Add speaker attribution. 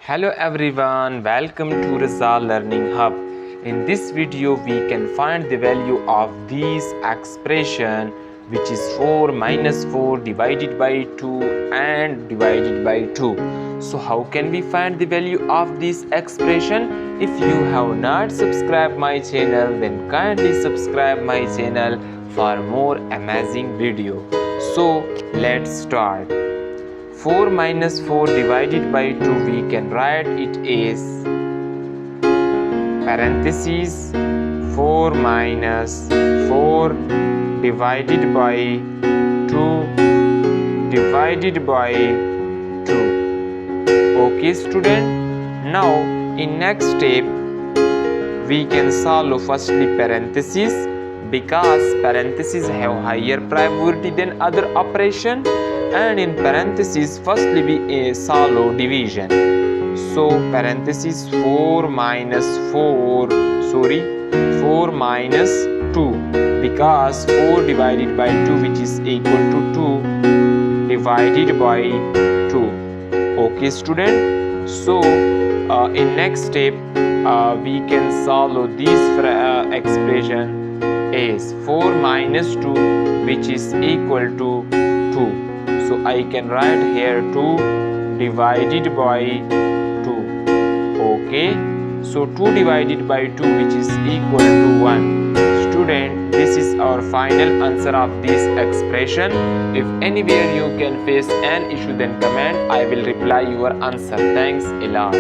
Speaker 1: Hello everyone, welcome to Raza Learning Hub. In this video we can find the value of this expression, which is 4 minus 4 divided by 2 and divided by 2. So how can we find the value of this expression? If you have not subscribed my channel, then kindly subscribe my channel for more amazing video. So let's start. 4 minus 4 divided by 2, we can write it as parentheses 4 minus 4 divided by 2 divided by 2. Okay student, now in next step we can solve firstly parentheses, because parentheses have higher priority than other operation, and in parentheses firstly we solve division. So parentheses 4 minus 4 minus 2, because 4 divided by 2, which is equal to 2 divided by 2. Okay student, so in next step we can solve this expression as 4 minus 2, which is equal to 2. So I can write here 2 divided by 2. Okay, so 2 divided by 2, which is equal to 1. Student, this is our final answer of this expression. If anywhere you can face an issue, then comment. I will reply your answer. Thanks a lot.